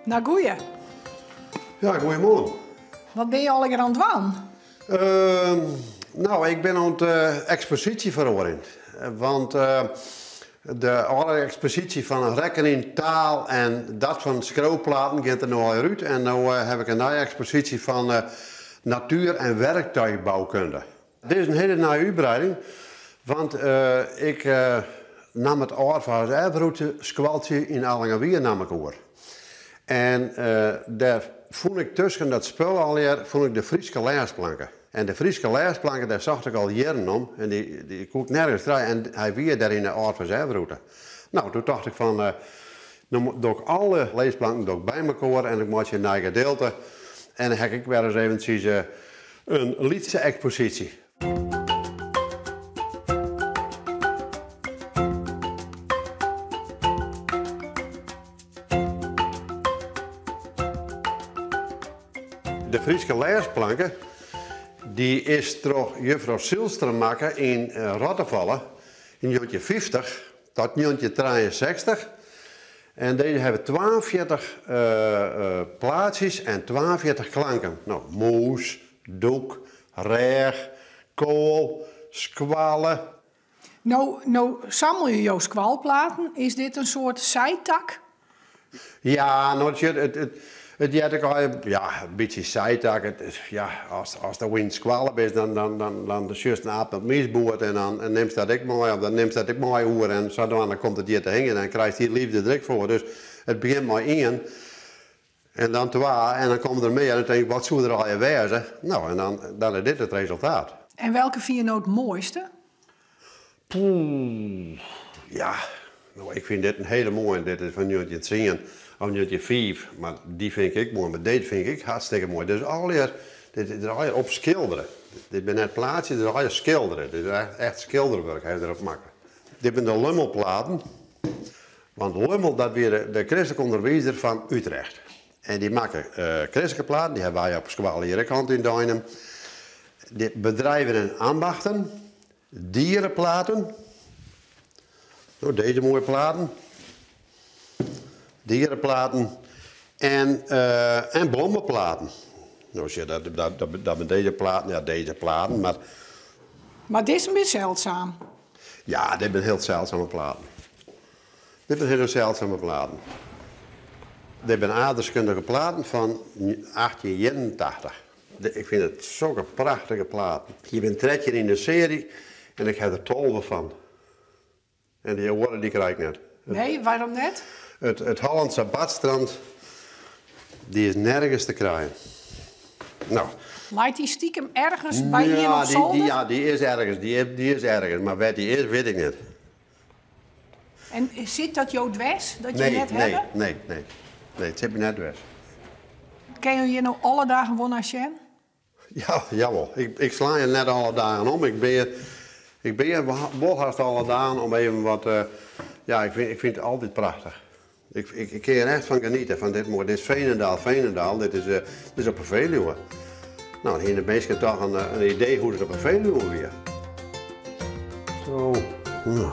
Nou, goeie. Ja, goeiemorgen. Wat ben je al aan het doen? Nou, ik ben aan het expositie verhoren. Want de alle expositie van rekening, taal en dat van schrootplaten gaat er nu al uit. En nu heb ik een nieuwe expositie van natuur- en werktuigbouwkunde. Dit is een hele nieuwe uitbreiding, want ik nam het oor van het Everroute squaltje in Allingerwier nam ik over. En daar vond ik tussen dat spul alweer de Friese leersplanken. En de Friese leersplanken, daar zag ik al jaren om. En die kon ik nergens draaien. En hij weer daar in de aard van zijn route. Nou, toen dacht ik van, dan doe ik alle leesplanken bij elkaar en ik maak je een eigen gedeelte. En dan heb ik weer eens eventjes een Lietse expositie. De Friese leersplanken, die is door juffrouw Silstra maken in Rottevallen in 1950 tot 1963. En deze hebben 42 plaatsjes en 42 klanken. Nou, moes, doek, reeg, kool, squallen. Nou sammel je jouw squalplaten. Is dit een soort zijtak? Ja, nou, het is al een beetje zijtak. Ja, als de wind squallen is, dan de juist een aap met misboert en dan neemt dat ik mooi op, dan neemt dat ik mooi oer en zo dan komt het hier te hangen en dan krijgt hij liefde direct voor. Dus het begint maar één en dan twee en dan komen er meer en dan denk ik, wat zou er al je wezen? Nou, en dan is dit het resultaat. En welke vind je nou het mooiste? Ja, nou, ik vind dit een hele mooie. Dit is van 1910 of 1905, maar die vind ik mooi. Maar deze vind ik hartstikke mooi. Dus dit is al op schilderen. Dit ben net plaatje, dit is al schilderen. Dit is echt schilderwerk, hij erop maken. Dit zijn de lummelplaten. Want Lummel, dat weer de christelijke onderwijzer van Utrecht. En die maken christelijke platen, die hebben wij op Squalierenkant in Duinen. Dit bedrijven en ambachten, dierenplaten. Nou, deze mooie platen. Dierenplaten en bloemenplaten. Nou, zie je, dat met deze platen, ja, deze platen, maar... Maar dit is een beetje zeldzaam. Ja, dit zijn heel zeldzame platen. Dit zijn hele zeldzame platen. Dit zijn aardrijkskundige platen van 1881. Ik vind het zulke prachtige platen. Je bent 13 in de serie en ik heb er 12 van. En die woorden die krijg ik net. Nee, waarom net? Het Hollandse badstrand, die is nergens te krijgen. Nou. Lijkt die stiekem ergens bij je op zolder? Ja, die is ergens. Die is ergens. Maar waar die is, weet ik niet. En zit dat jou dwars, dat je net hebben? Nee, het zit me net dwars. Ken je hier nou alle dagen gewoon naar Sjen? Ja, jawel. Ik sla je net alle dagen om. Ik ben je haast alle dagen om even wat... ja, ik vind het altijd prachtig. Ik kan er echt van genieten. Van dit is Veenendaal. Dit is op een Veluwe. Nou, hier in de meesten toch een idee hoe het op een Veluwe weer. Zo. Nou.